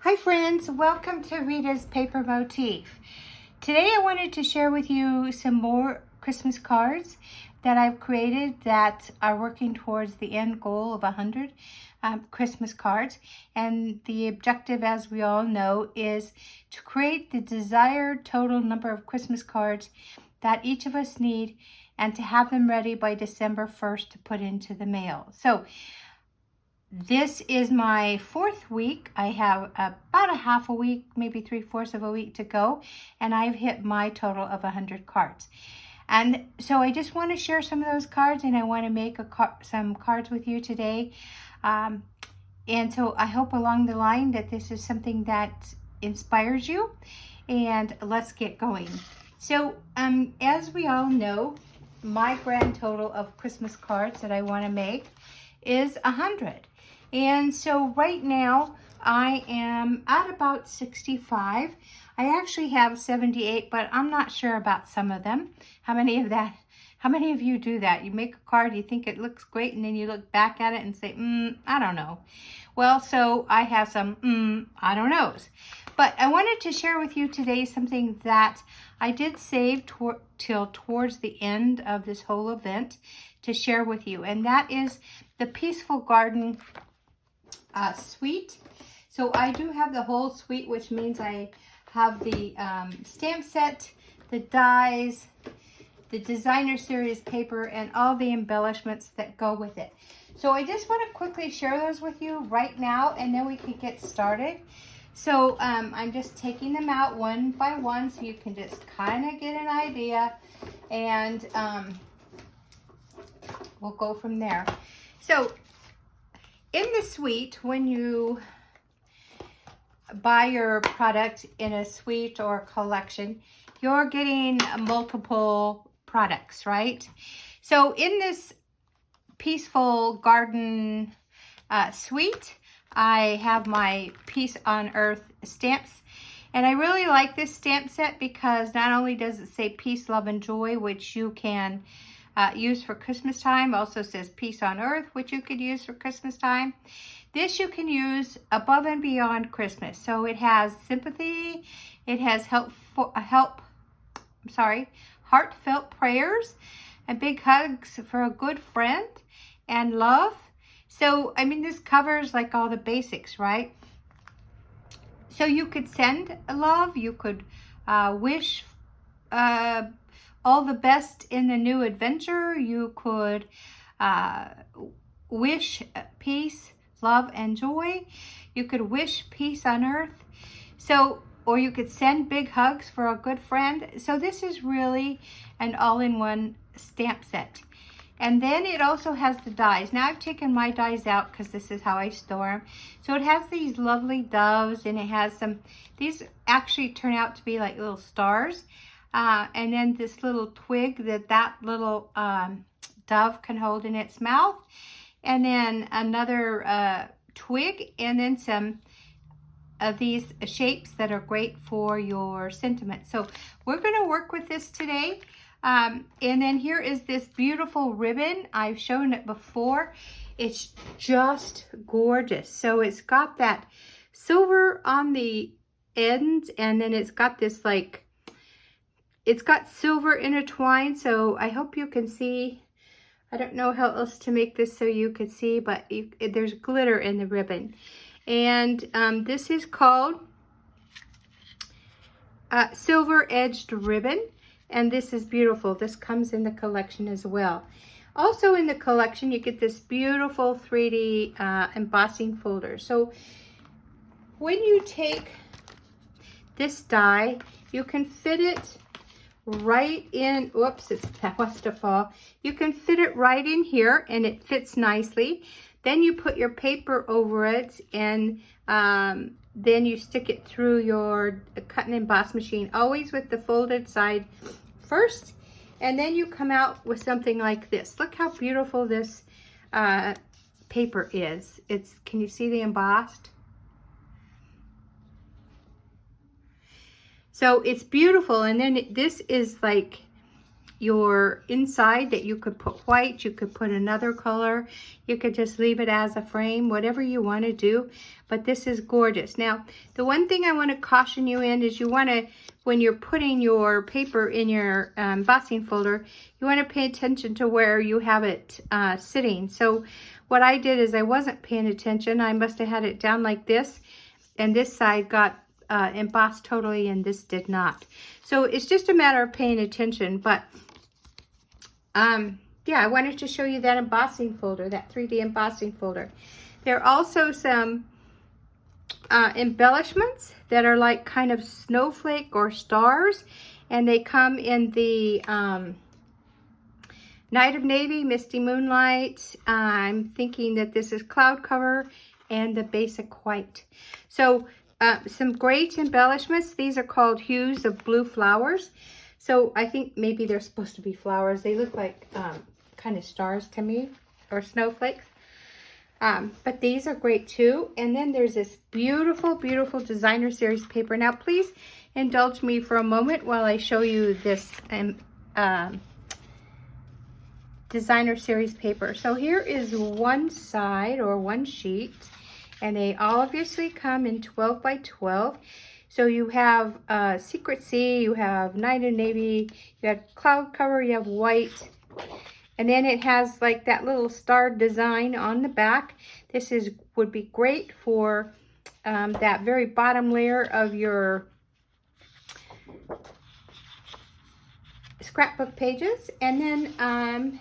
Hi friends, welcome to Rita's Paper Motif. Today I wanted to share with you some more Christmas cards that I've created that are working towards the end goal of 100 Christmas cards. And the objective, as we all know, is to create the desired total number of Christmas cards that each of us need and to have them ready by December 1st to put into the mail. So this is my fourth week. I have about a half a week, maybe 3/4 of a week to go, and I've hit my total of 100 cards. And so I just want to share some of those cards, and I want to make some cards with you today. And so I hope along the line that this is something that inspires you, and let's get going. So as we all know, my grand total of Christmas cards that I want to make is 100. And so right now I am at about 65. I actually have 78, but I'm not sure about some of them. How many of you do that? You make a card, you think it looks great, and then you look back at it and say, I don't know. Well, so I have some I don't knows. But I wanted to share with you today something that I did save till towards the end of this whole event to share with you. And that is the Peaceful Garden suite. So I do have the whole suite, which means I have the stamp set, the dies, the designer series paper, and all the embellishments that go with it. So I just want to quickly share those with you right now, and then we can get started. So I'm just taking them out one by one so you can just kind of get an idea, and we'll go from there. So in the suite, when you buy your product in a suite or collection, you're getting multiple products, right? So in this Peaceful Garden suite, I have my Peace on Earth stamps. And I really like this stamp set because not only does it say peace, love, and joy, which you can use for Christmas time. Also says Peace on Earth, which you could use for Christmas time. This you can use above and beyond Christmas. So it has sympathy, it has heartfelt prayers, and big hugs for a good friend, and love. So, I mean, this covers like all the basics, right? So you could send love, you could wish all the best in the new adventure. You could wish peace, love, and joy. You could wish peace on earth. So, or you could send big hugs for a good friend. So this is really an all-in-one stamp set. And then it also has the dies. Now I've taken my dies out because this is how I store them. So it has these lovely doves, and it has these actually turn out to be like little stars. And then this little twig that little dove can hold in its mouth. And then another twig, and then some of these shapes that are great for your sentiment. So we're going to work with this today. And then here is this beautiful ribbon. I've shown it before. It's just gorgeous. So it's got that silver on the ends, and then it's got this it's got silver intertwined. So I hope you can see. I don't know how else to make this so you could see, but there's glitter in the ribbon. And this is called Silver Edged Ribbon. And this is beautiful. This comes in the collection as well. Also in the collection, you get this beautiful 3D embossing folder. So when you take this die, you can fit it right in. Whoops, that was to fall. You can fit it right in here, and it fits nicely. Then you put your paper over it, and then you stick it through your cut and emboss machine, always with the folded side first, and then you come out with something like this. Look how beautiful this paper is. Can you see the embossed? So it's beautiful. And then this is like your inside that you could put white, you could put another color, you could just leave it as a frame, whatever you want to do. But this is gorgeous. Now, the one thing I want to caution you in is you want to, when you're putting your paper in your embossing folder, you want to pay attention to where you have it sitting. So what I did is I wasn't paying attention. I must have had it down like this, and this side got embossed totally and this did not. So it's just a matter of paying attention. But yeah, I wanted to show you that embossing folder, that 3D embossing folder. There are also some embellishments that are like kind of snowflake or stars, and they come in the Night of Navy, Misty Moonlight. I'm thinking that this is Cloud Cover, and the basic white. So some great embellishments. These are called Hues of Blue Flowers. So I think maybe they're supposed to be flowers. They look like kind of stars to me, or snowflakes. But these are great too. And then there's this beautiful, beautiful designer series paper. Now please indulge me for a moment while I show you this designer series paper. So here is one side, or one sheet, and they all obviously come in 12 by 12. So you have Secret Sea, you have Night of Navy, you have Cloud Cover, you have white, and then it has like that little star design on the back. This would be great for that very bottom layer of your scrapbook pages. And then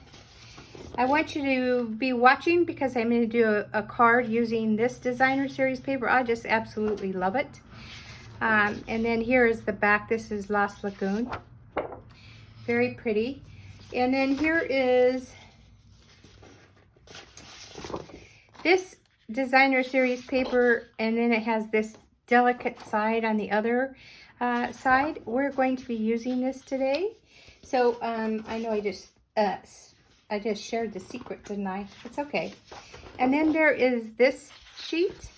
I want you to be watching, because I'm going to do a card using this designer series paper. I just absolutely love it. And then here is the back. This is Lost Lagoon. Very pretty. And then here is this designer series paper, and then it has this delicate side on the other side. We're going to be using this today. So I know I just shared the secret, didn't I? It's okay. And then there is this sheet.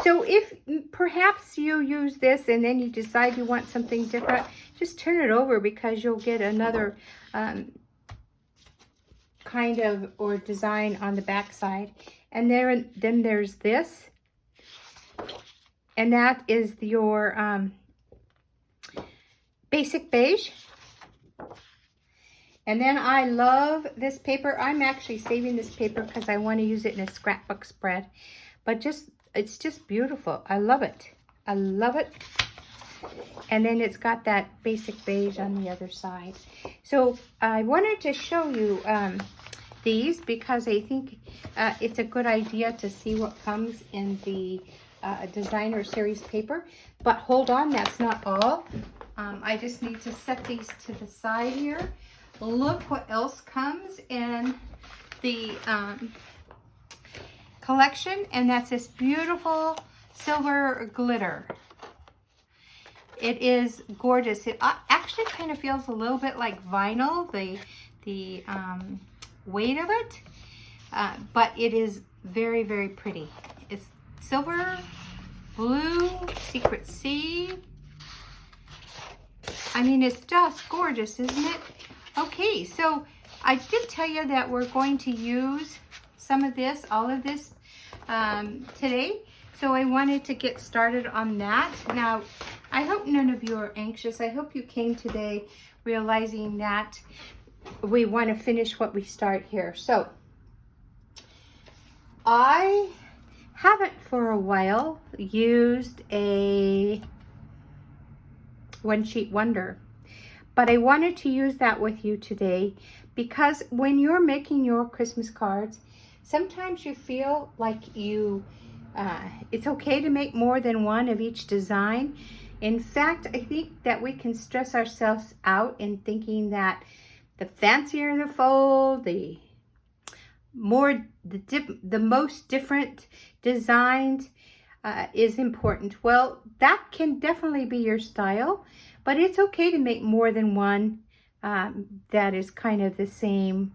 So if perhaps you use this and then you decide you want something different, just turn it over, because you'll get another kind of or design on the back side. And then there's this, and that is your basic beige. And then I love this paper. I'm actually saving this paper because I want to use it in a scrapbook spread. But it's just beautiful. I love it. I love it. And then it's got that basic beige on the other side. So I wanted to show you these, because I think it's a good idea to see what comes in the designer series paper. But hold on, that's not all. I just need to set these to the side here. Look what else comes in the collection, and that's this beautiful silver glitter. It is gorgeous. It actually kind of feels a little bit like vinyl, the weight of it, but it is very, very pretty. It's silver, blue, Secret Sea. I mean, it's just gorgeous, isn't it? Okay, so I did tell you that we're going to use some of this, all of this today. So I wanted to get started on that. Now, I hope none of you are anxious. I hope you came today realizing that we want to finish what we start here. So I haven't for a while used a One Sheet Wonder, but I wanted to use that with you today, because when you're making your Christmas cards, sometimes you feel like it's okay to make more than one of each design. In fact, I think that we can stress ourselves out in thinking that the fancier the fold, the most different designs is important. Well, that can definitely be your style, but it's okay to make more than one that is kind of the same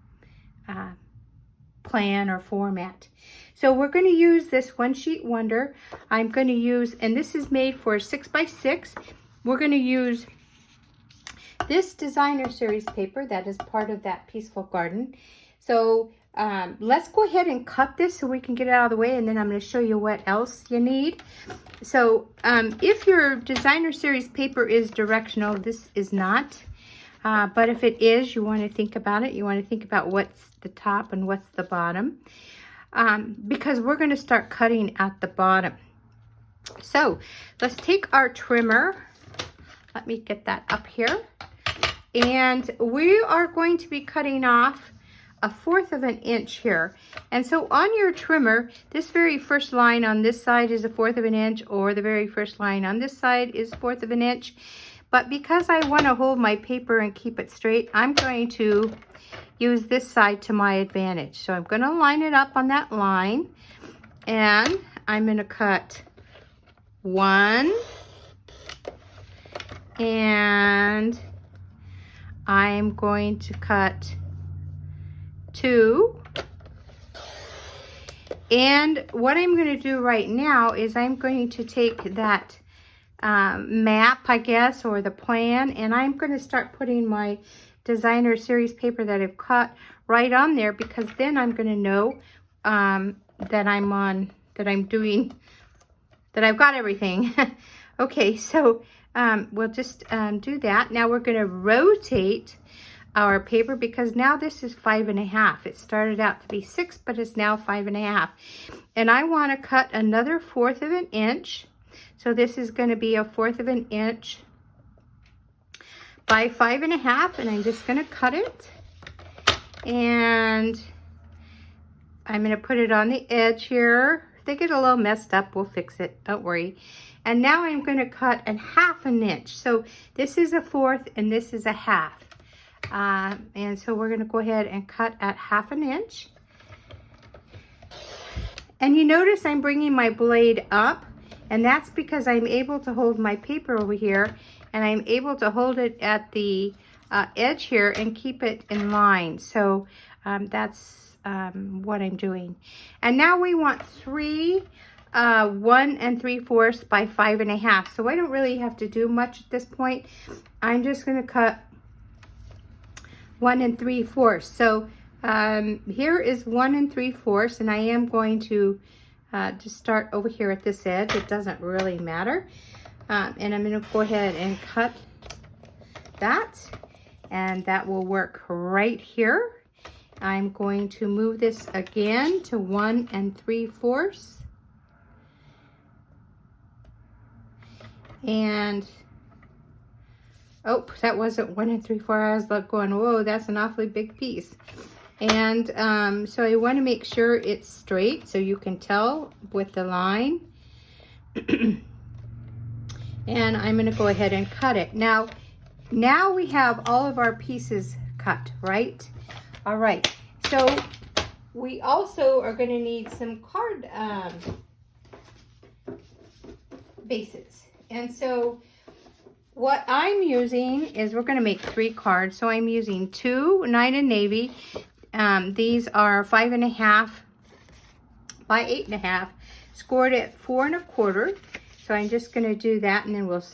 plan or format. So we're going to use this One Sheet Wonder. I'm going to use, and this is made for 6 by 6. We're going to use this designer series paper that is part of that Peaceful Garden. So let's go ahead and cut this so we can get it out of the way, and then I'm going to show you what else you need. So if your designer series paper is directional, this is not. But if it is, you want to think about it. You want to think about what's the top and what's the bottom. Because we're going to start cutting at the bottom. So let's take our trimmer. Let me get that up here. And we are going to be cutting off 1/4 of an inch here. And so on your trimmer, this very first line on this side is 1/4 of an inch, or the very first line on this side is 1/4 of an inch. But because I want to hold my paper and keep it straight, I'm going to use this side to my advantage. So I'm going to line it up on that line, and I'm going to cut 1, and I'm going to cut 2. And what I'm going to do right now is I'm going to take that map, I guess, or the plan, and I'm going to start putting my designer series paper that I've cut right on there, because then I'm going to know that I've got everything. Okay, so we'll just do that. Now we're going to rotate our paper, because now this is 5.5. It started out to be 6, but it's now 5.5. And I want to cut another 1/4 of an inch. So this is going to be 1/4 of an inch by 5.5, and I'm just going to cut it. And I'm going to put it on the edge here. If they get a little messed up, we'll fix it. Don't worry. And now I'm going to cut 1/2 an inch. So this is 1/4 and this is 1/2. And so we're going to go ahead and cut at 1/2 an inch. And you notice I'm bringing my blade up, and that's because I'm able to hold my paper over here, and I'm able to hold it at the edge here and keep it in line. So that's what I'm doing. And now we want 3 1 3/4 by 5.5. So I don't really have to do much at this point. I'm just going to cut 1 3/4. So here is 1 3/4, and I am going to just start over here at this edge. It doesn't really matter. And I'm going to go ahead and cut that, and that will work right here. I'm going to move this again to 1 3/4. And oh, that wasn't 1 3/4. I was like going, whoa, that's an awfully big piece. And so I want to make sure it's straight, so you can tell with the line. And I'm going to go ahead and cut it. Now we have all of our pieces cut, right? All right. So we also are going to need some card bases. And so what I'm using is, we're going to make 3 cards. So I'm using 2 Night and Navy. These are 5.5 by 8.5, scored at 4 1/4. So I'm just going to do that, and then we'll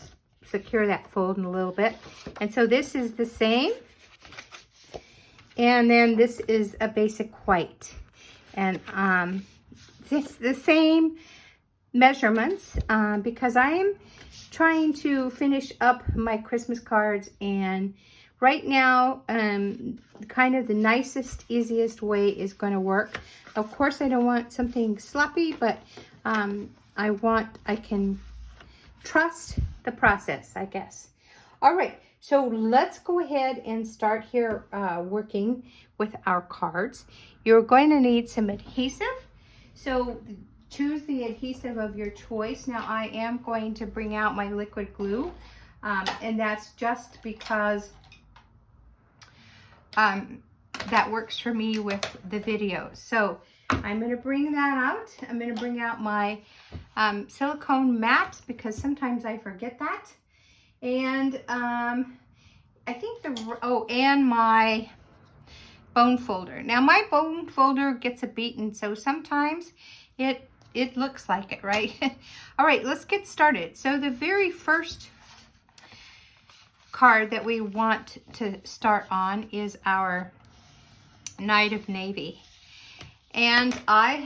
secure that fold in a little bit. And so this is the same. And then this is a basic white. And it's the same measurements because I am trying to finish up my Christmas cards, and right now kind of the nicest, easiest way is going to work. Of course, I don't want something sloppy, but I can trust the process, I guess. All right, so let's go ahead and start here working with our cards. You're going to need some adhesive, so choose the adhesive of your choice. Now I am going to bring out my liquid glue, and that's just because that works for me with the videos. So I'm going to bring that out. I'm going to bring out my silicone mats, because sometimes I forget that. And I think and my bone folder. Now my bone folder gets a beating, so sometimes it looks like it, right? All right, let's get started. So the very first card that we want to start on is our Knight of Navy. And I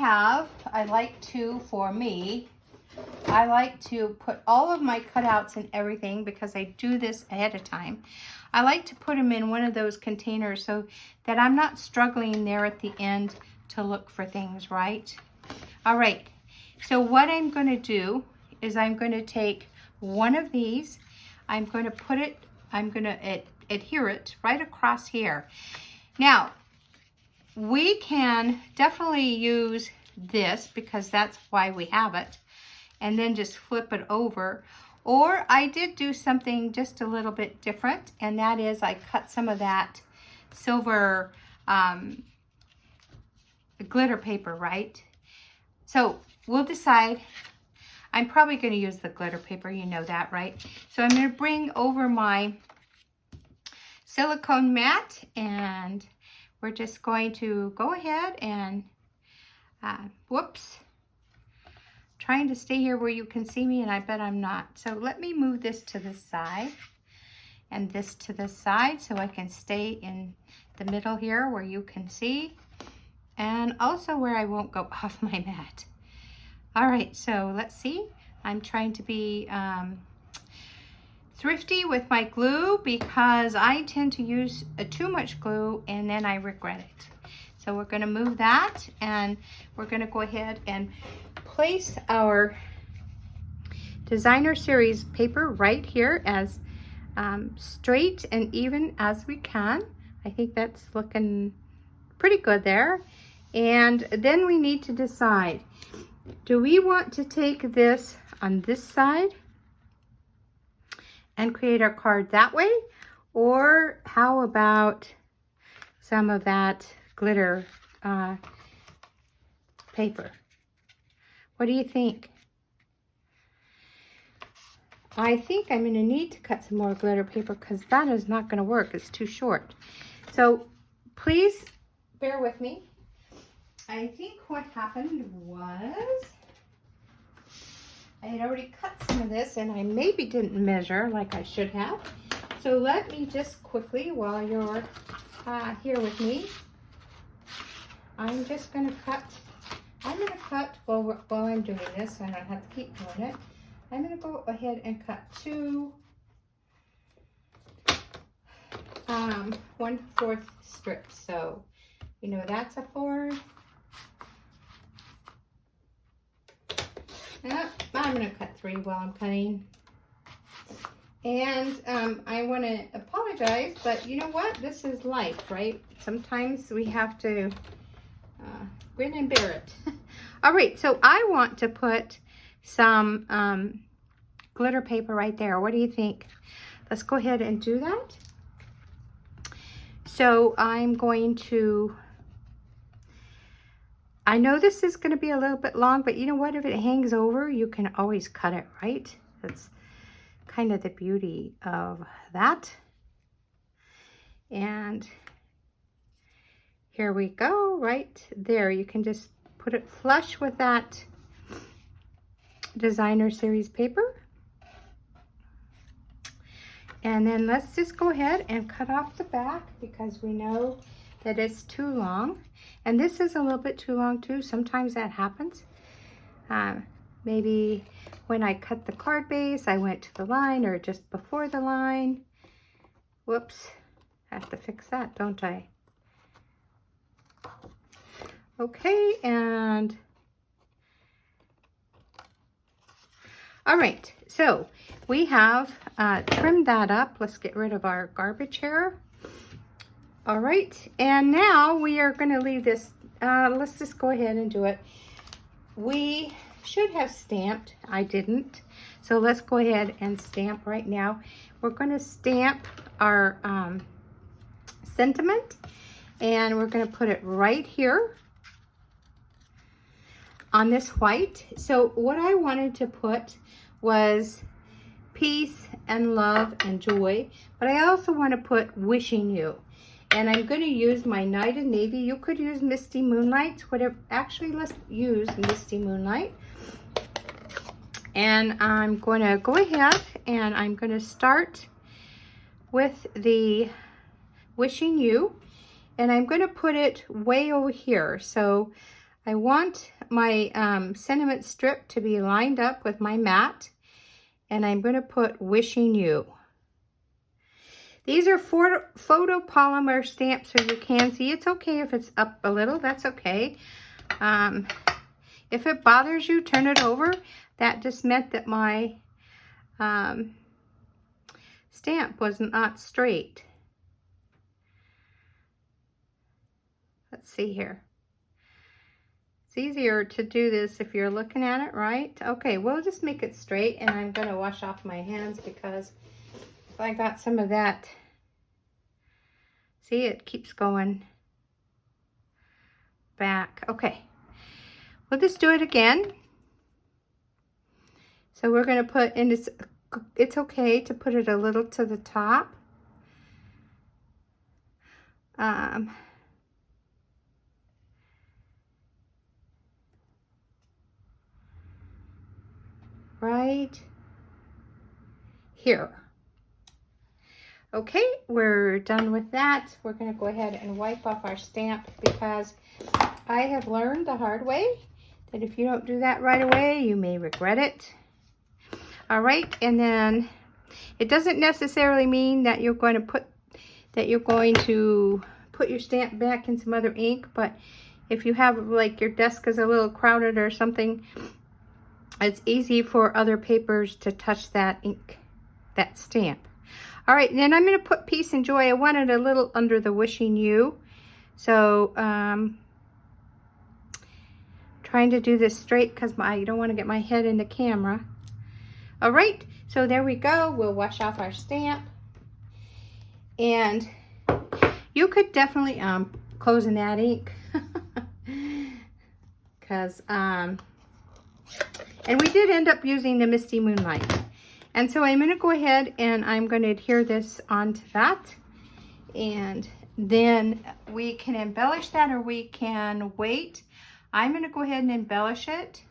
like to put all of my cutouts and everything, because I do this ahead of time. I like to put them in one of those containers so that I'm not struggling there at the end to look for things, right? All right, so what I'm going to do is I'm going to take one of these, I'm going to adhere it right across here. Now, we can definitely use this because that's why we have it, and then just flip it over. Or I did do something just a little bit different, and that is I cut some of that silver glitter paper, right? So we'll decide. I'm probably going to use the glitter paper, you know that, right? So I'm going to bring over my silicone mat, and we're just going to go ahead and, whoops, trying to stay here where you can see me, and I bet I'm not. So let me move this to the side and this to the side so I can stay in the middle here where you can see, and also where I won't go off my mat. All right, so let's see. I'm trying to be thrifty with my glue because I tend to use too much glue and then I regret it. So we're going to move that, and we're going to go ahead and place our Designer Series paper right here as straight and even as we can. I think that's looking pretty good there. And then we need to decide, do we want to take this on this side and create our card that way? Or how about some of that glitter paper? What do you think? I think I'm going to need to cut some more glitter paper because that is not going to work. It's too short. So please bear with me. I think what happened was I had already cut some of this and I maybe didn't measure like I should have. So let me just quickly, while you're here with me, I'm just going to cut. I'm going to cut while I'm doing this so I don't have to keep doing it. I'm going to go ahead and cut two 1/4 strips. So, you know, that's a 4. I'm going to cut 3 while I'm cutting. And I want to apologize, but you know what? This is life, right? Sometimes we have to grin and bear it. All right, so I want to put some glitter paper right there. What do you think? Let's go ahead and do that. So I'm going to, I know this is going to be a little bit long, but you know what? If it hangs over, you can always cut it, right? That's kind of the beauty of that. And here we go, right there. You can just put it flush with that Designer Series paper. And then let's just go ahead and cut off the back because we know that it's too long. And this is a little bit too long too. Sometimes that happens. Maybe when I cut the card base, I went to the line or just before the line. Whoops, I have to fix that, don't I? Okay, and all right, so we have trimmed that up. Let's get rid of our garbage here. All right, and now we are going to leave this. Let's just go ahead and do it. We should have stamped. I didn't. So let's go ahead and stamp right now. We're going to stamp our sentiment, and we're going to put it right here on this white. So what I wanted to put was peace and love and joy, but I also want to put wishing you. And I'm going to use my Knight of Navy. You could use Misty Moonlight, whatever. Actually, let's use Misty Moonlight. And I'm going to go ahead and I'm going to start with the Wishing You, and I'm going to put it way over here. So I want my sentiment strip to be lined up with my mat, and I'm going to put Wishing You. These are photopolymer stamps, so you can see. It's okay if it's up a little, that's okay. If it bothers you, turn it over. That just meant that my stamp was not straight. Let's see here. It's easier to do this if you're looking at it, right? Okay, we'll just make it straight, and I'm going to wash off my hands because if I got some of that, see, it keeps going back. Okay, we'll just do it again. So we're going to put in this, it's okay to put it a little to the top. Right here. Okay, we're done with that. We're going to go ahead and wipe off our stamp because I have learned the hard way that if you don't do that right away, you may regret it. All right, and then it doesn't necessarily mean that you're going to put your stamp back in some other ink, but if you have, like, your desk is a little crowded or something, it's easy for other papers to touch that ink, that stamp. All right, then I'm going to put Peace and Joy. I want it a little under the Wishing You. So, trying to do this straight because I don't want to get my head in the camera. All right, so there we go. We'll wash off our stamp. And you could definitely close in that ink. Because, and we did end up using the Misty Moonlight. And so I'm going to go ahead and I'm going to adhere this onto that. And then we can embellish that, or we can wait. I'm going to go ahead and embellish it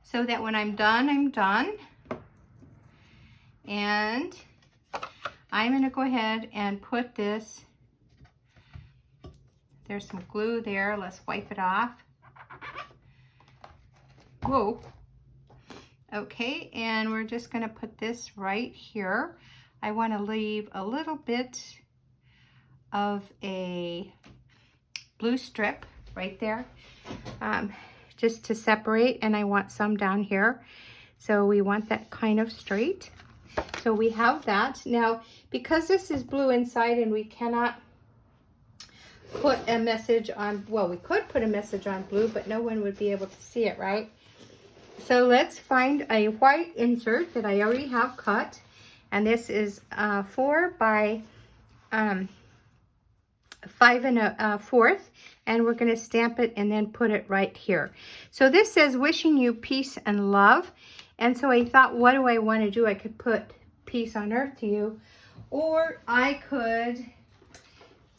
so that when I'm done, I'm done. And I'm going to go ahead and put this, there's some glue there. Let's wipe it off. Whoa. Okay, and we're just going to put this right here. I want to leave a little bit of a blue strip right there, just to separate, and I want some down here. So we want that kind of straight. So we have that. Now, because this is blue inside and we cannot put a message on, well, we could put a message on blue, but no one would be able to see it, right? So let's find a white insert that I already have cut. And this is 4 by 5 1/4. And we're going to stamp it and then put it right here. So this says Wishing You Peace and Love. And so I thought, what do I want to do? I could put Peace on Earth to You. Or I could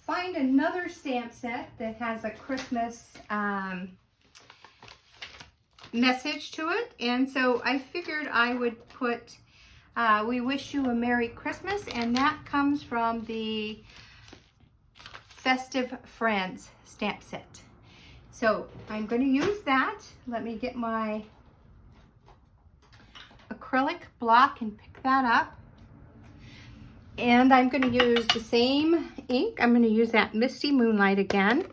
find another stamp set that has a Christmas message to it. And so I figured I would put We Wish You a Merry Christmas, and that comes from the Festive Friends stamp set. So I'm going to use that. Let me get my acrylic block and pick that up. And I'm going to use the same ink. I'm going to use that Misty Moonlight again.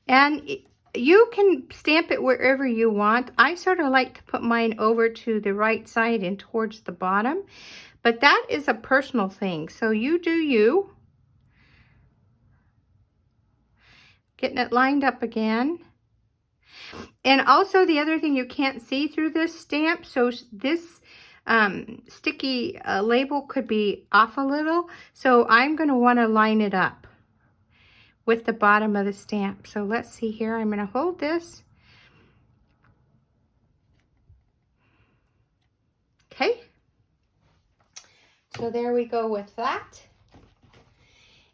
And you can stamp it wherever you want. I sort of like to put mine over to the right side and towards the bottom. But that is a personal thing. So you do you. Getting it lined up again. And also the other thing, you can't see through this stamp. So this sticky label could be off a little. So I'm going to want to line it up with the bottom of the stamp. So let's see here. I'm going to hold this. Okay. So there we go with that.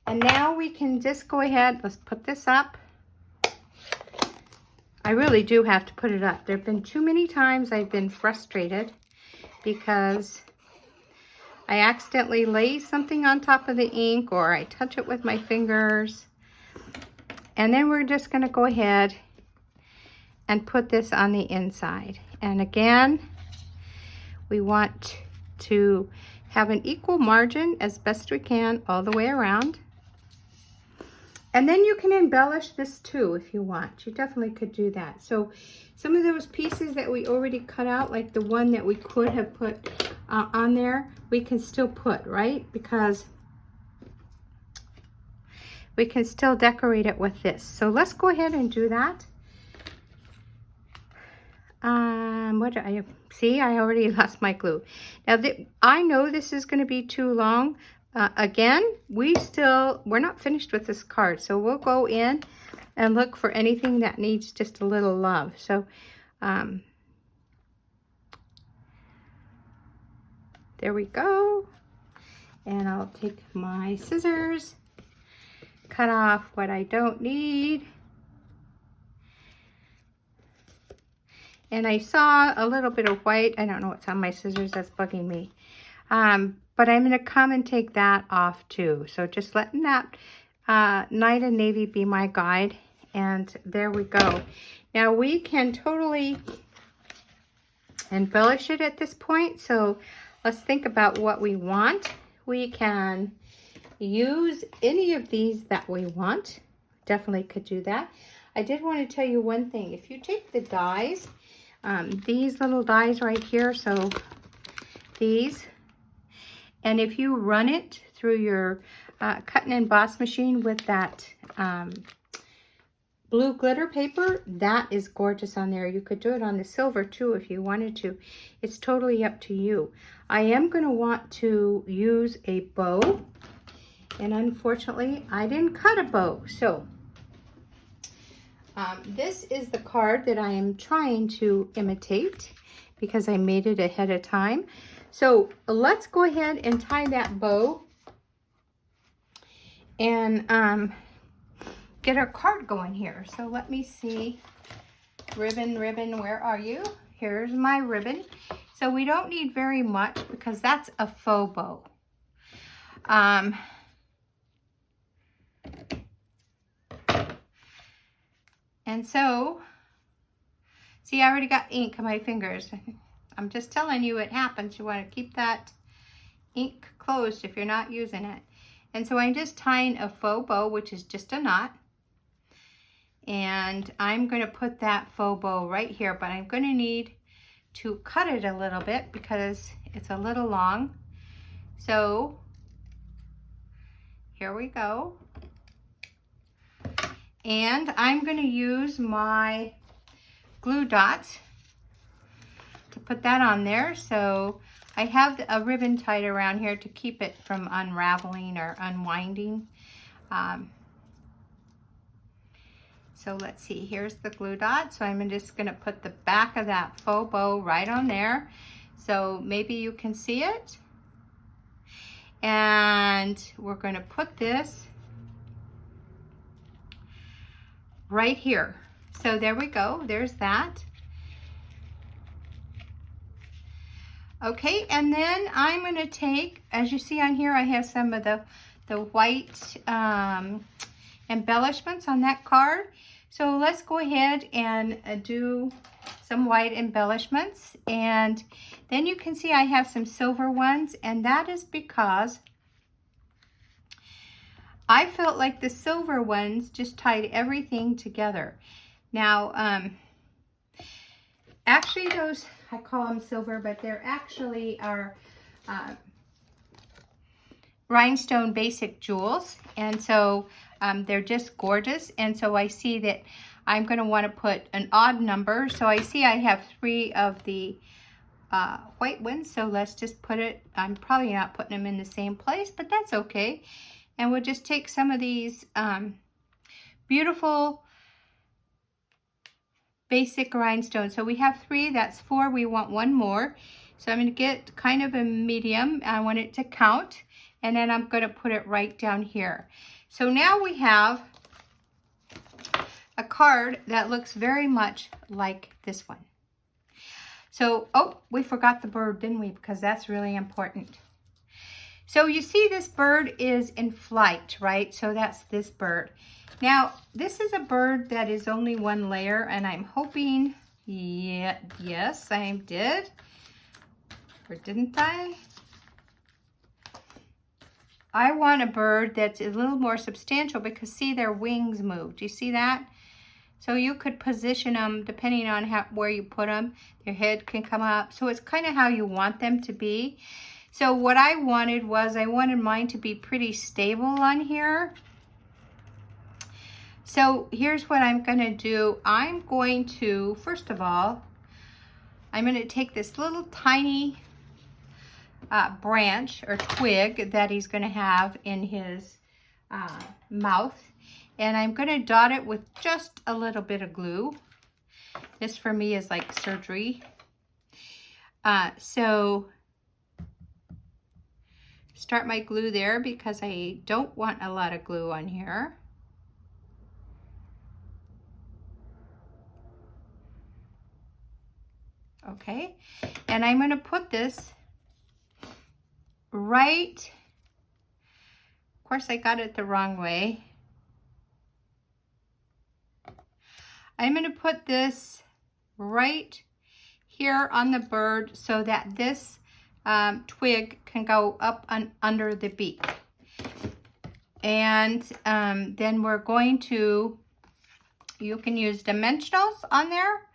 And now we can just go ahead. Let's put this up. I really do have to put it up. There have been too many times I've been frustrated because I accidentally lay something on top of the ink or I touch it with my fingers. And then we're just going to go ahead and put this on the inside. And again, we want to have an equal margin as best we can all the way around. And then you can embellish this too if you want. You definitely could do that. So some of those pieces that we already cut out, like the one that we could have put on there, we can still put, right? Because we can still decorate it with this. So let's go ahead and do that. What do I see? I already lost my glue. Now I know this is going to be too long. Again, we're not finished with this card, so we'll go in and look for anything that needs just a little love. So there we go. And I'll take my scissors, cut off what I don't need. And I saw a little bit of white. I don't know what's on my scissors. That's bugging me. But I'm going to come and take that off too. So just letting that Night of Navy be my guide. And there we go. Now we can totally embellish it at this point. So let's think about what we want. We can use any of these that we want. Definitely could do that. I did want to tell you one thing. If you take the dies, these little dies right here, so these, and if you run it through your cut and emboss machine with that blue glitter paper, that is gorgeous on there. You could do it on the silver too if you wanted to. It's totally up to you. I am going to want to use a bow, and unfortunately I didn't cut a bow. So this is the card that I am trying to imitate because I made it ahead of time. So let's go ahead and tie that bow and get our card going here. So let me see. Ribbon, where are you? Here's my ribbon. So we don't need very much because that's a faux bow. And so, see, I already got ink on my fingers. I'm just telling you it happens. You want to keep that ink closed if you're not using it. And so I'm just tying a faux bow, which is just a knot. And I'm going to put that faux bow right here, but I'm going to need to cut it a little bit because it's a little long. So here we go. And I'm going to use my glue dots to put that on there. So I have a ribbon tied around here to keep it from unraveling or unwinding. So let's see, here's the glue dot. So I'm just going to put the back of that faux bow right on there. So maybe you can see it. And we're going to put this right here. So there we go. There's that. Okay, and then I'm going to take, as you see on here, I have some of the white embellishments on that card. So let's go ahead and do some white embellishments. And then you can see I have some silver ones, and that is because I felt like the silver ones just tied everything together. Now, actually those, I call them silver, but they're actually are rhinestone basic jewels. And so they're just gorgeous. And so I see that I'm going to want to put an odd number. So I see I have 3 of the white ones. So let's just put it, I'm probably not putting them in the same place, but that's okay. And we'll just take some of these beautiful basic rhinestones. So we have 3, that's 4. We want 1 more. So I'm going to get kind of a medium. I want it to count. And then I'm going to put it right down here. So now we have a card that looks very much like this one. So, oh, we forgot the bird, didn't we? Because that's really important. So you see this bird is in flight, right? So that's this bird. Now, this is a bird that is only one layer, and I'm hoping, yes, I did. Or didn't I? I want a bird that's a little more substantial because see their wings move. Do you see that? So you could position them depending on where you put them. Their head can come up. So it's kind of how you want them to be. So what I wanted was I wanted mine to be pretty stable on here. So here's what I'm going to do. I'm going to, first of all, I'm going to take this little tiny branch or twig that he's going to have in his mouth, and I'm going to dot it with just a little bit of glue. This for me is like surgery. So start my glue there because I don't want a lot of glue on here. Okay, and I'm going to put this right, of course I got it the wrong way. I'm going to put this right here on the bird so that this twig can go up under the beak. And then we're going to, you can use dimensionals on there,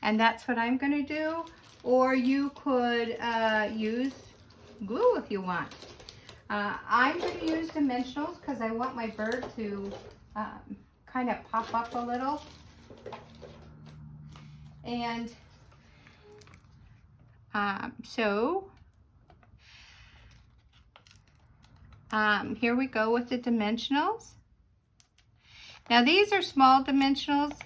and that's what I'm going to do. Or you could use glue if you want. I'm going to use dimensionals because I want my bird to kind of pop up a little. And here we go with the dimensionals. Now these are small dimensionals,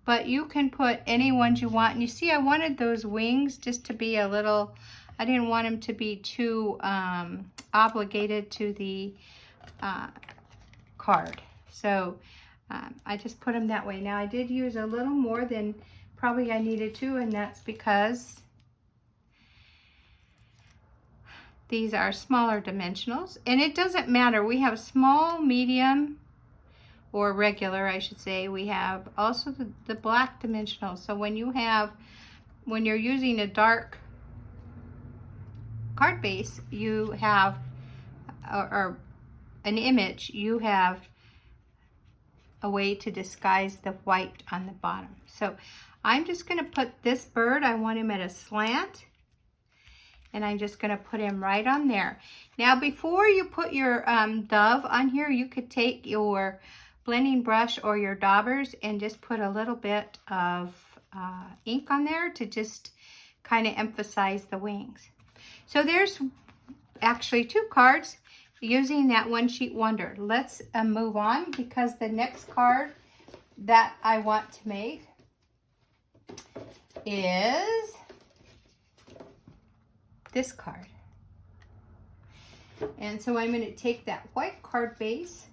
but you can put any ones you want. And you see I wanted those wings just to be a little, I didn't want them to be too obligated to the card. So I just put them that way. Now I did use a little more than probably I needed to, and that's because these are smaller dimensionals. And it doesn't matter. We have small, medium, or regular, I should say. We have also the black dimensionals. So when you're using a dark card base, you have, or an image, you have a way to disguise the white on the bottom. So I'm just going to put this bird, I want him at a slant, and I'm just going to put him right on there. Now before you put your dove on here, you could take your blending brush or your daubers and just put a little bit of ink on there to just kind of emphasize the wings. So there's actually 2 cards using that One Sheet Wonder. Let's move on because the next card that I want to make is this card. And so I'm going to take that white card base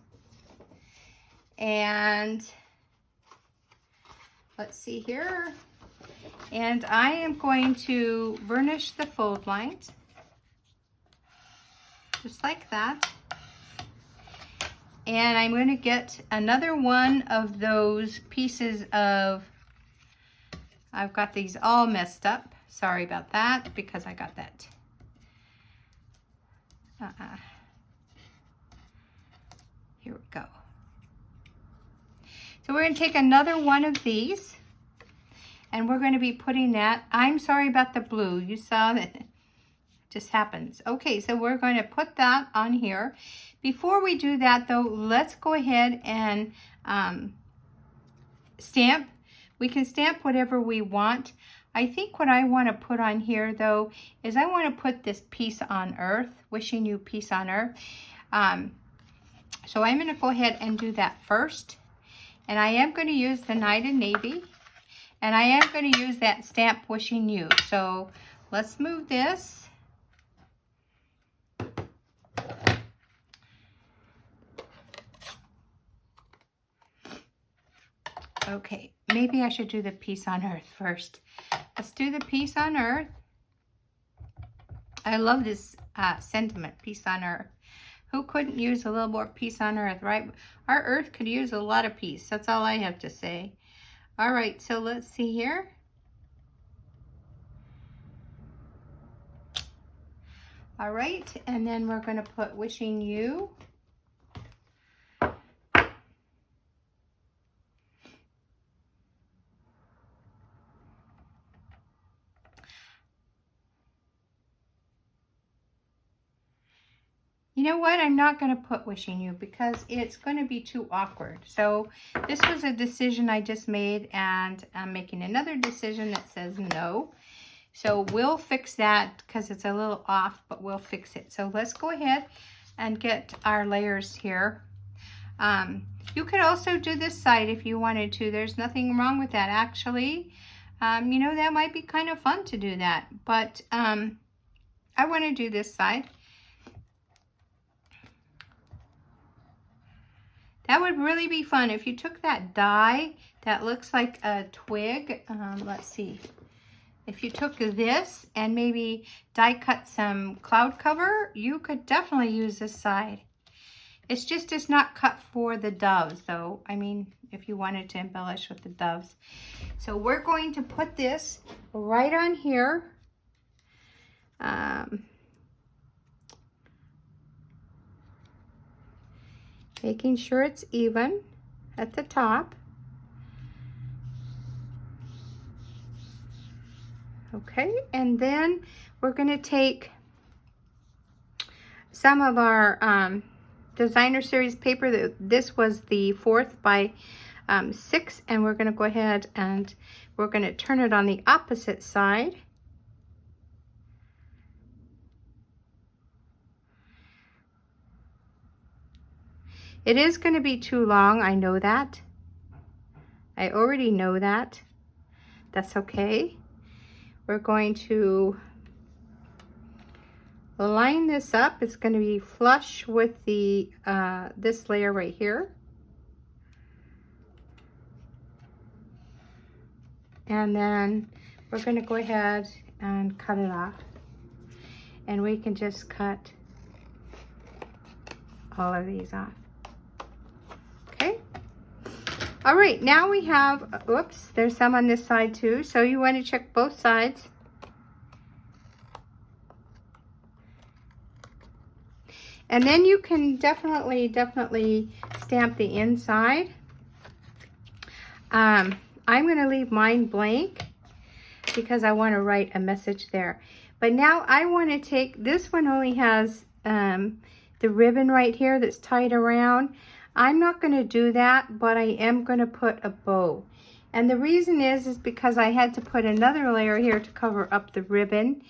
and let's see here. And I am going to burnish the fold lines. Just like that. And I'm going to get another one of those pieces of, I've got these all messed up. Sorry about that because I got that. Here we go. So we're going to take another one of these and we're going to be putting that, I'm sorry about the blue. You saw that. Just happens. Okay, so we're going to put that on here. Before we do that though, let's go ahead and stamp. We can stamp whatever we want. I think what I want to put on here though is I want to put this peace on earth, wishing you peace on earth. So I'm going to go ahead and do that first. And I am going to use the Knight in Navy. And I am going to use that stamp wishing you. So let's move this. Okay, maybe I should do the Peace on Earth first. Let's do the Peace on Earth. I love this sentiment, peace on earth. Who couldn't use a little more peace on earth, right? Our earth could use a lot of peace. That's all I have to say. All right, so let's see here. All right, and then we're going to put wishing you. You know what? I'm not going to put wishing you because it's going to be too awkward. So this was a decision I just made, and I'm making another decision that says no. So we'll fix that because it's a little off, but we'll fix it. So let's go ahead and get our layers here. You could also do this side if you wanted to. There's nothing wrong with that, actually. You know, that might be kind of fun to do that. But I want to do this side. That would really be fun if you took that die that looks like a twig. Let's see. If you took this and maybe die cut some cloud cover, you could definitely use this side. It's just, it's not cut for the doves though. I mean, if you wanted to embellish with the doves. So we're going to put this right on here. Making sure it's even at the top. Okay, and then we're going to take some of our designer series paper. This was the 4th by 6, and we're going to go ahead and we're going to turn it on the opposite side. It is going to be too long, I know that. I already know that. That's okay. We're going to line this up. It's going to be flush with the this layer right here. And then we're going to go ahead and cut it off. And we can just cut all of these off. Okay. All right, now we have, whoops, there's some on this side too. So you want to check both sides. And then you can definitely stamp the inside. I'm going to leave mine blank because I want to write a message there. But now I want to take, this one only has the ribbon right here that's tied around. I'm not going to do that, but I am going to put a bow. And the reason is because I had to put another layer here to cover up the ribbon.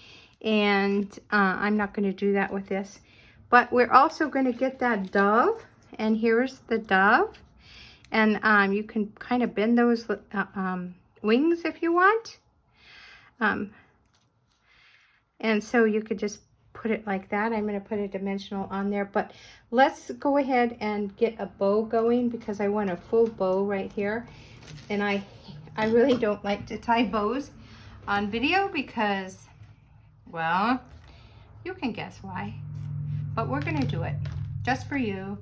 And I'm not going to do that with this. But we're also going to get that dove. And here's the dove. And you can kind of bend those wings if you want. And so you could just put it like that. I'm going to put a dimensional on there. But let's go ahead and get a bow going because I want a full bow right here. And I really don't like to tie bows on video because, well, you can guess why. But we're going to do it just for you.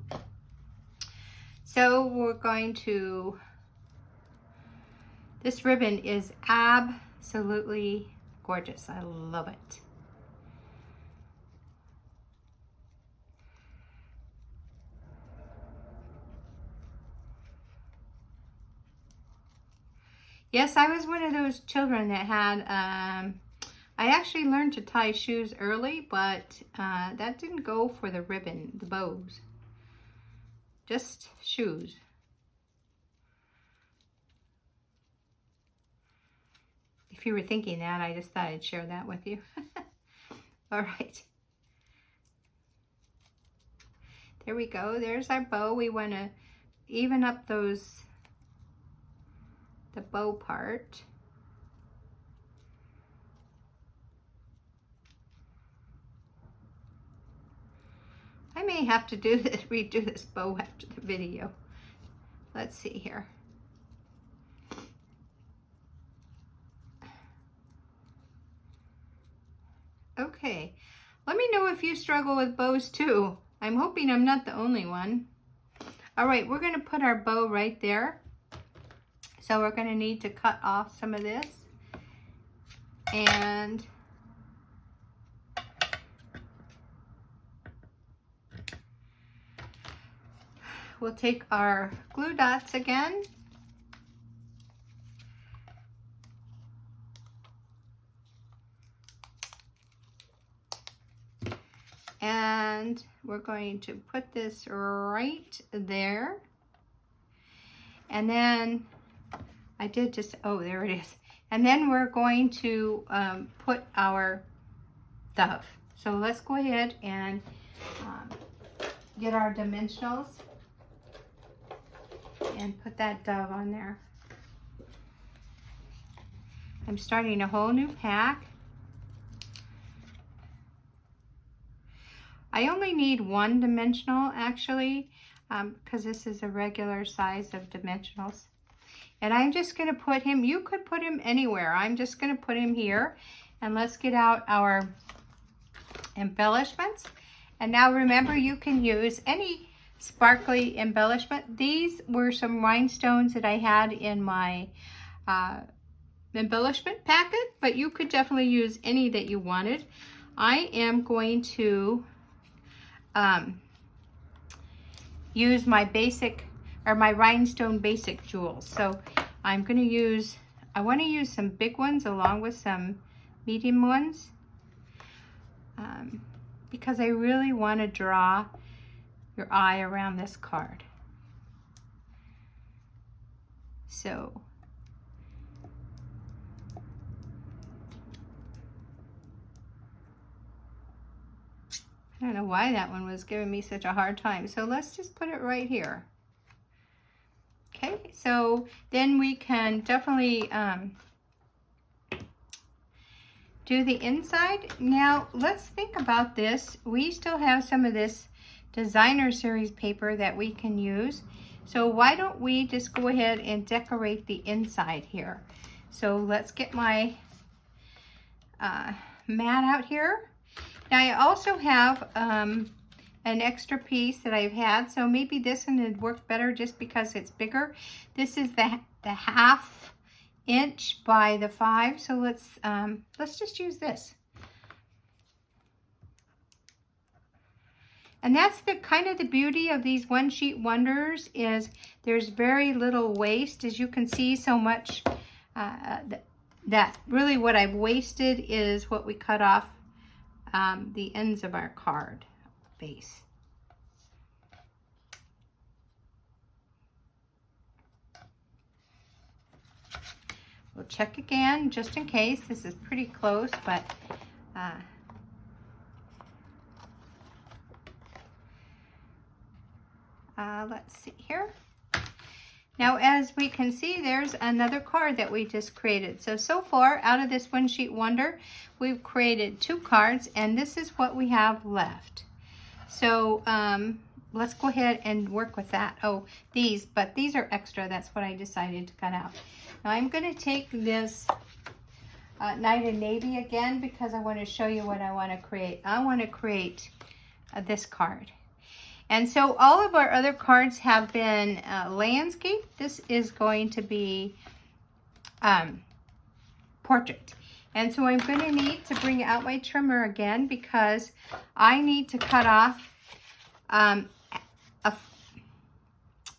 So we're going to, this ribbon is absolutely gorgeous. I love it. Yes, I was one of those children that had, I actually learned to tie shoes early, but that didn't go for the ribbon, the bows. Just shoes. If you were thinking that, I just thought I'd share that with you. All right. There we go. There's our bow. We want to even up those, the bow part. I may have to redo this bow after the video. Let's see here. Okay, let me know if you struggle with bows too. I'm hoping I'm not the only one. All right, we're gonna put our bow right there. So we're gonna need to cut off some of this. And we'll take our glue dots again. And we're going to put this right there. And then I did just, oh, there it is. And then we're going to put our dove. So let's go ahead and get our dimensionals and put that dove on there. I'm starting a whole new pack. I only need one dimensional actually, because this is a regular size of dimensionals. And I'm just gonna put him, you could put him anywhere. I'm just gonna put him here. And let's get out our embellishments. And now remember, you can use any sparkly embellishment. These were some rhinestones that I had in my embellishment packet, but you could definitely use any that you wanted. I am going to use my basic, or my rhinestone basic jewels. So I'm going to use, I want to use some big ones along with some medium ones, because I really want to draw your eye around this card. So I don't know why that one was giving me such a hard time. So let's just put it right here. Okay, so then we can definitely do the inside. Now let's think about this. We still have some of this designer series paper that we can use. So why don't we just go ahead and decorate the inside here. So let's get my mat out here. Now I also have an extra piece that I've had, so maybe this one would work better just because it's bigger. This is the 1/2 inch by the 5, so let's just use this. And that's the kind of the beauty of these one sheet wonders, is there's very little waste. As you can see, so much that really what I've wasted is what we cut off the ends of our card base. We'll check again just in case. This is pretty close, but let's see here. Now, as we can see, there's another card that we just created. So far, out of this one sheet wonder, we've created 2 cards, and this is what we have left. So let's go ahead and work with that. Oh, but these are extra. That's what I decided to cut out. Now, I'm going to take this Night and Navy again, because I want to show you what I want to create. I want to create this card. And so all of our other cards have been landscape. This is going to be portrait. And so I'm going to need to bring out my trimmer again, because I need to cut off a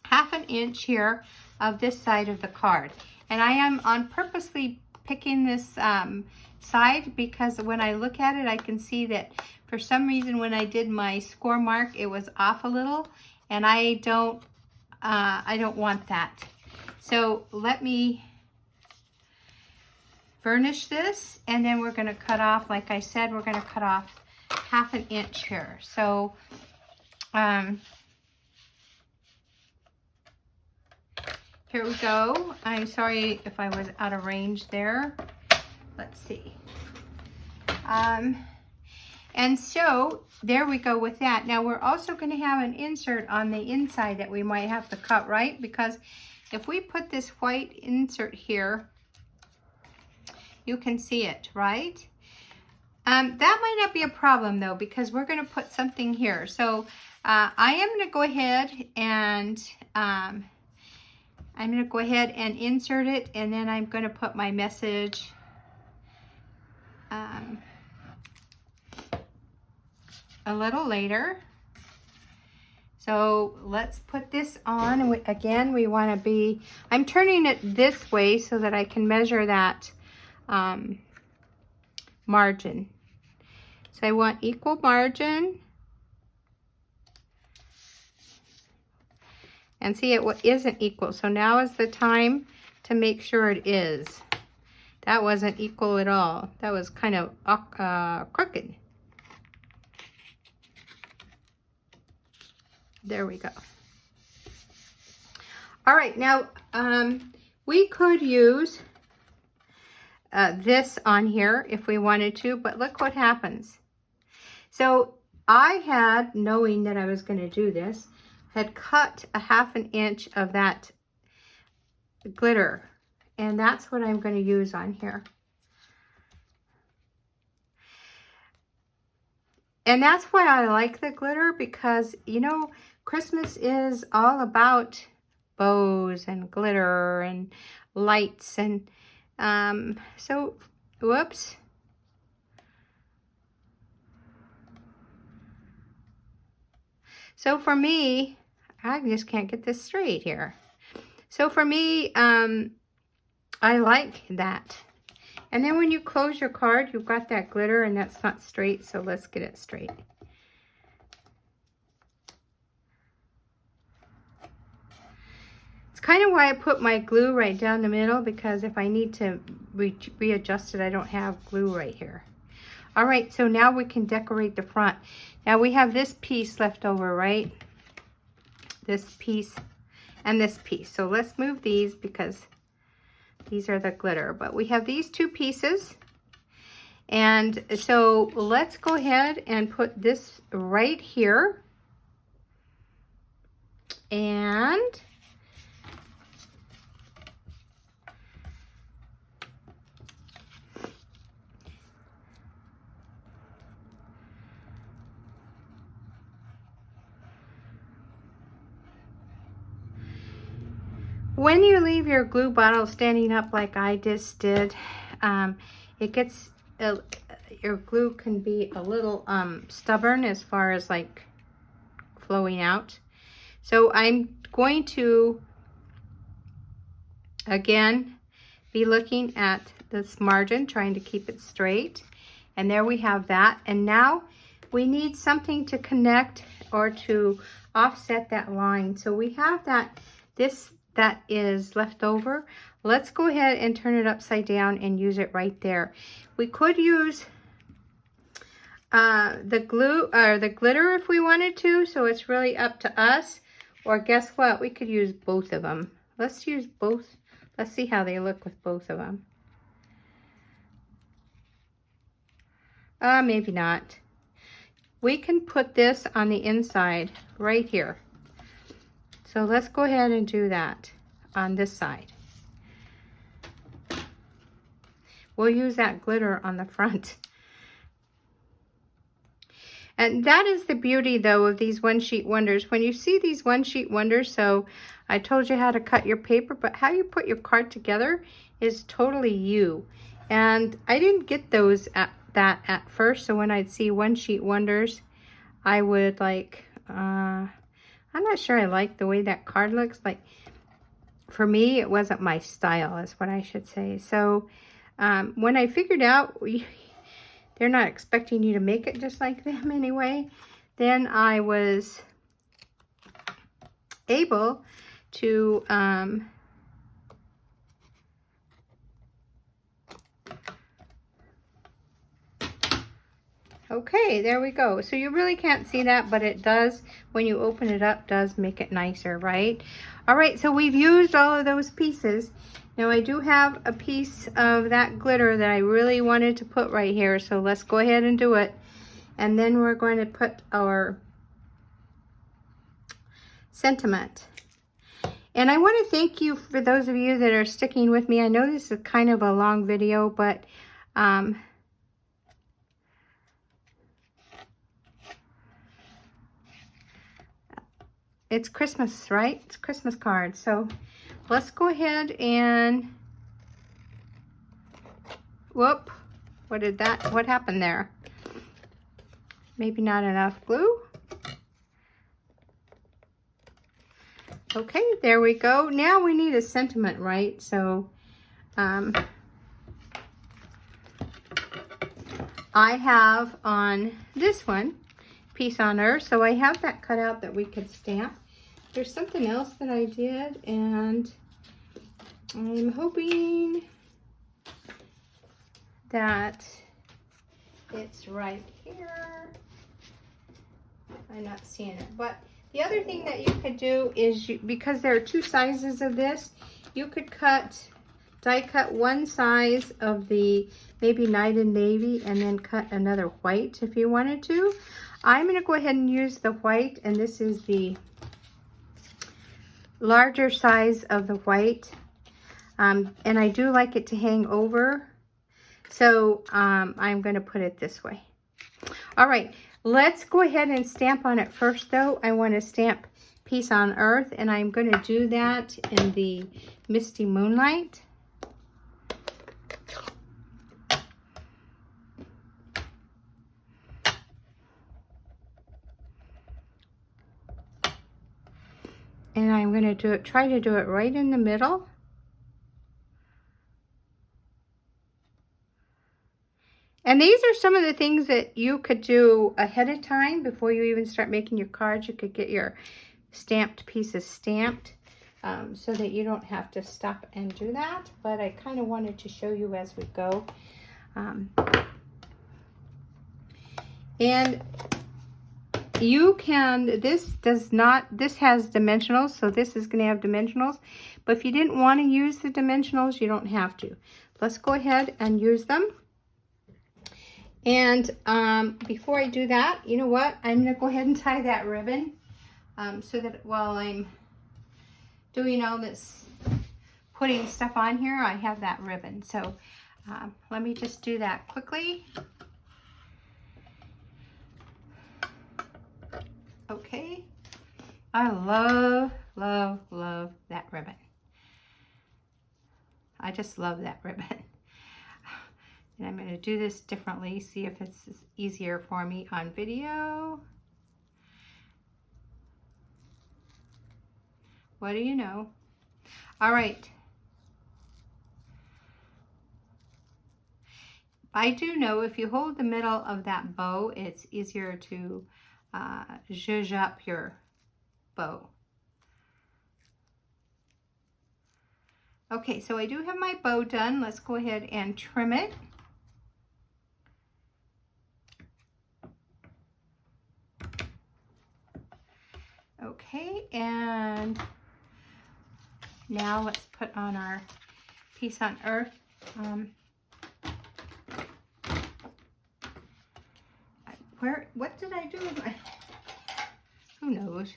1/2 inch here of this side of the card. And I am on purposely picking this side, because when I look at it, I can see that for some reason when I did my score mark, it was off a little, and I don't want that. So let me varnish this, and then we're going to cut off, like I said, we're going to cut off 1/2 inch here. So here we go. I'm sorry if I was out of range there. Let's see. And so there we go with that. Now we're also going to have an insert on the inside that we might have to cut, right? Because if we put this white insert here, you can see it, right? That might not be a problem though, because we're going to put something here. So I am going to go ahead and insert it, and then I'm going to put my message a little later. So let's put this on. And again, we want to be, I'm turning it this way so that I can measure that margin. So I want equal margin. And see, it isn't equal. So now is the time to make sure it is. That wasn't equal at all. That was kind of crooked. There we go. All right, now we could use this on here if we wanted to, but look what happens. So I had, knowing that I was going to do this, had cut a 1/2 inch of that glitter, and that's what I'm going to use on here. And that's why I like the glitter, because, you know, Christmas is all about bows and glitter and lights. And so, whoops. So for me, I just can't get this straight here. So for me, I like that. And then when you close your card, you've got that glitter, and that's not straight, so let's get it straight. It's kind of why I put my glue right down the middle, because if I need to readjust it, I don't have glue right here. All right, so now we can decorate the front. Now we have this piece left over, right? This piece and this piece. So let's move these, because these are the glitter, but we have these two pieces. And so let's go ahead and put this right here. And when you leave your glue bottle standing up like I just did, it gets, your glue can be a little stubborn as far as like flowing out. So I'm going to, again, be looking at this margin, trying to keep it straight. And there we have that. And now we need something to connect or to offset that line. So we have that, that is left over. Let's go ahead and turn it upside down and use it right there. We could use the glue or the glitter if we wanted to, so it's really up to us. Or guess what? We could use both of them. Let's use both. Let's see how they look with both of them. Maybe not. We can put this on the inside right here. So let's go ahead and do that on this side. We'll use that glitter on the front. And that is the beauty, though, of these one-sheet wonders. When you see these one-sheet wonders, so I told you how to cut your paper, but how you put your card together is totally you. And I didn't get those at first, so when I'd see one-sheet wonders, I would like, I'm not sure I like the way that card looks. Like, for me, it wasn't my style, is what I should say. So when I figured out they're not expecting you to make it just like them anyway, then I was able to okay, there we go. So you really can't see that, but it does, when you open it up, does make it nicer, right? All right, so we've used all of those pieces. Now I do have a piece of that glitter that I really wanted to put right here, so let's go ahead and do it. And then we're going to put our sentiment. And I want to thank you for those of you that are sticking with me. I know this is kind of a long video, but it's Christmas, right? It's Christmas cards. So let's go ahead and, whoop, what happened there? Maybe not enough glue. Okay, there we go. Now we need a sentiment, right? So I have on this one, Peace on Earth. So I have that cut out that we could stamp. There's something else that I did, and I'm hoping that it's right here. I'm not seeing it, but the other thing that you could do is, because there are two sizes of this, you could die cut one size of the maybe Night and Navy and then cut another white if you wanted to. I'm going to go ahead and use the white, and this is the larger size of the white. And I do like it to hang over. So I'm going to put it this way. All right, let's go ahead and stamp on it first though. I want to stamp Peace on Earth, and I'm going to do that in the Misty Moonlight. And I'm going to try to do it right in the middle. And these are some of the things that you could do ahead of time before you even start making your cards. You could get your stamped pieces stamped so that you don't have to stop and do that. But I kind of wanted to show you as we go. And you can, this has dimensionals, so this is going to have dimensionals. But if you didn't want to use the dimensionals, you don't have to. Let's go ahead and use them. And before I do that, you know what? I'm going to go ahead and tie that ribbon so that while I'm doing all this, putting stuff on here, I have that ribbon. So let me just do that quickly. Okay. I love, love, love that ribbon. I just love that ribbon. And I'm going to do this differently, see if it's easier for me on video. What do you know? All right. I do know if you hold the middle of that bow, it's easier to zhuzh up your bow. Okay, so I do have my bow done. Let's go ahead and trim it. Okay, and now let's put on our Peace on Earth. What did I do with my, who knows?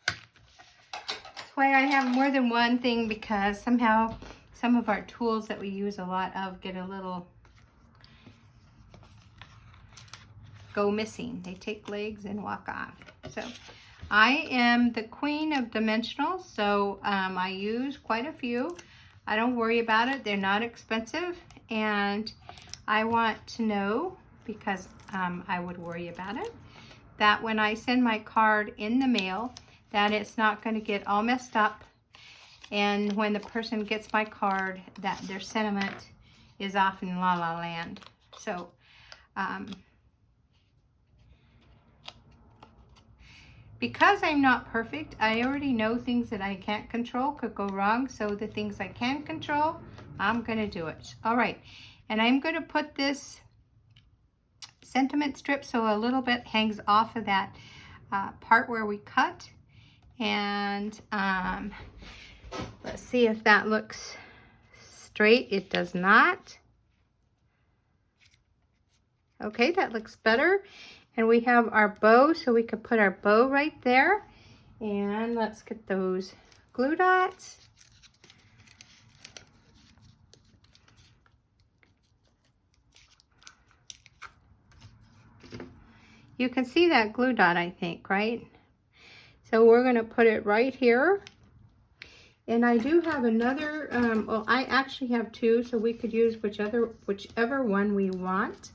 That's why I have more than one thing, because somehow some of our tools that we use a lot of get a little, go missing. They take legs and walk off. So I am the queen of dimensionals, so I use quite a few. I don't worry about it. They're not expensive, and I want to know, because I would worry about it, that when I send my card in the mail, that it's not going to get all messed up, and when the person gets my card, that their sentiment is off in La La Land. So because I'm not perfect, I already know things that I can't control could go wrong. So the things I can control, I'm going to do it. All right. And I'm going to put this sentiment strip so a little bit hangs off of that part where we cut. And let's see if that looks straight. It does not. Okay, that looks better. And we have our bow, so we could put our bow right there. And let's get those glue dots. You can see that glue dot, I think, right? So we're going to put it right here. And I do have another, well, I actually have two, so we could use whichever one we want.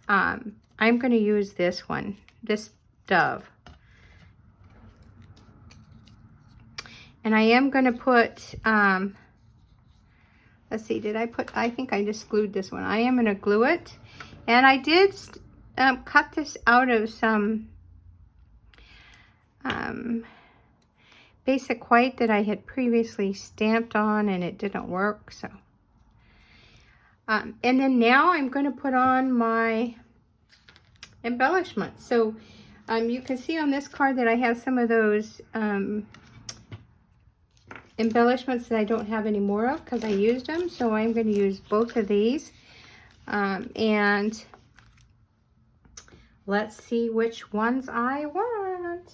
I'm going to use this one, this dove. And I am going to put, let's see, I think I just glued this one. I am going to glue it. And I did cut this out of some basic white that I had previously stamped on, and it didn't work. So, and then now I'm going to put on my embellishments. So you can see on this card that I have some of those embellishments that I don't have any more of because I used them. So I'm going to use both of these. And let's see which ones I want.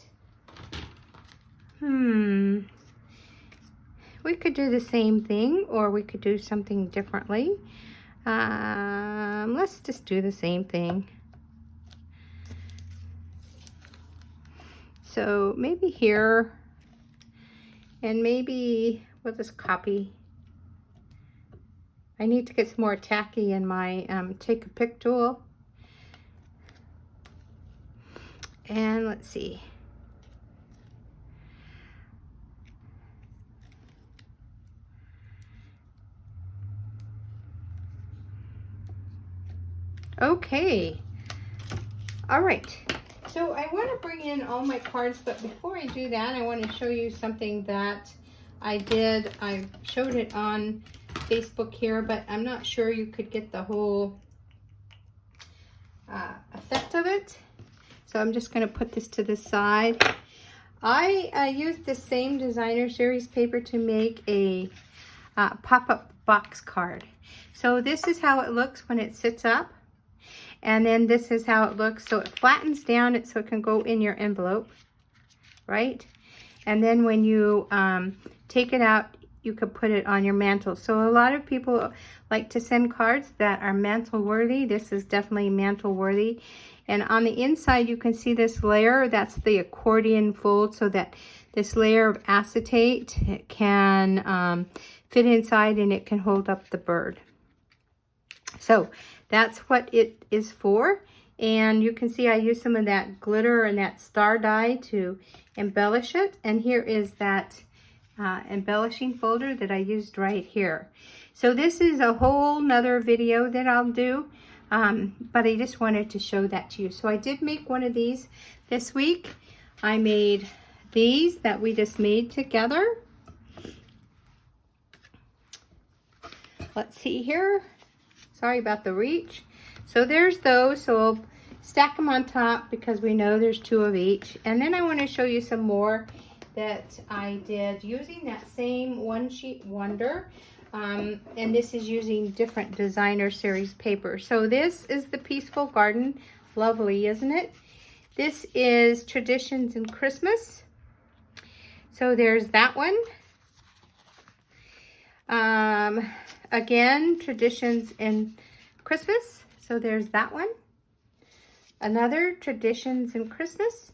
We could do the same thing, or we could do something differently. Let's just do the same thing. So maybe here, and maybe we'll just copy. I need to get some more tacky in my take a pick tool. And let's see. Okay, all right, so I want to bring in all my cards, but before I do that, I want to show you something that I did. I showed it on Facebook here, but I'm not sure you could get the whole effect of it. So I'm just going to put this to the side. I used the same designer series paper to make a pop-up box card. So this is how it looks when it sits up. And then this is how it looks. So it flattens down so it can go in your envelope, right? And then when you take it out, you could put it on your mantle. So a lot of people like to send cards that are mantle worthy. This is definitely mantle worthy. And on the inside, you can see this layer. That's the accordion fold, so that this layer of acetate can fit inside and it can hold up the bird. So that's what it is for. And you can see I used some of that glitter and that star dye to embellish it. And here is that embellishing folder that I used right here. So this is a whole nother video that I'll do, but I just wanted to show that to you. So I did make one of these this week. I made these that we just made together. Let's see here. Sorry about the reach. So there's those. So we'll stack them on top because we know there's two of each. And then I want to show you some more that I did using that same One Sheet Wonder. And this is using different designer series paper. So this is the Peaceful Garden. Lovely, isn't it? This is Traditions in Christmas. So there's that one. Again, Traditions in Christmas. So there's that one. Another Traditions in Christmas.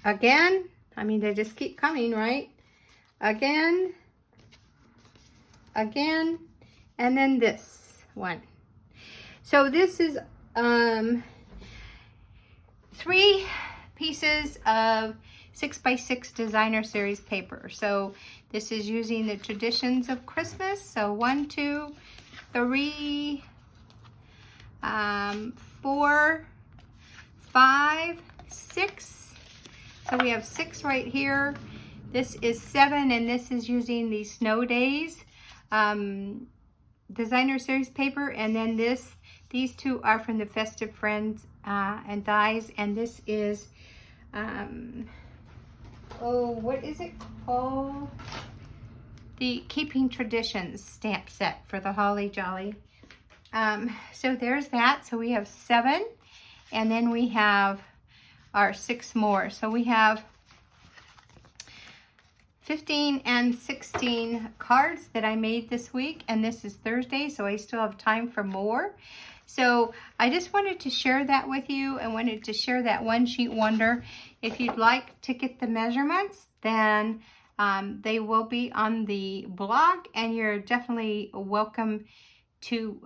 Again, I mean, they just keep coming, right? Again, again, and then this one. So this is 3 pieces of 6x6 designer series paper. So this is using the Traditions of Christmas. So 1, 2, 3, 4, 5, 6. So we have 6 right here. This is 7, and this is using the Snow Days designer series paper. And then these 2 are from the Festive Friends and Dies. And this is, what is it called? The Keeping Traditions stamp set for the Holly Jolly. So there's that. So we have 7, and then we have our 6 more. So we have 15 and 16 cards that I made this week, and this is Thursday, so I still have time for more. So I just wanted to share that with you. I wanted to share that one sheet wonder. If you'd like to get the measurements, then they will be on the blog, and you're definitely welcome to,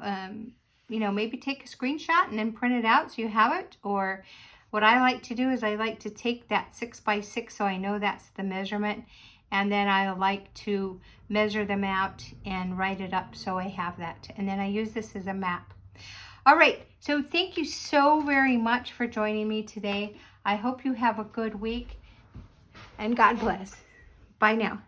you know, maybe take a screenshot and then print it out so you have it. Or what I like to do is I like to take that 6 by 6 so I know that's the measurement, and then I like to measure them out and write it up so I have that. And then I use this as a map. All right, so thank you so very much for joining me today. I hope you have a good week, and God bless. Bye now.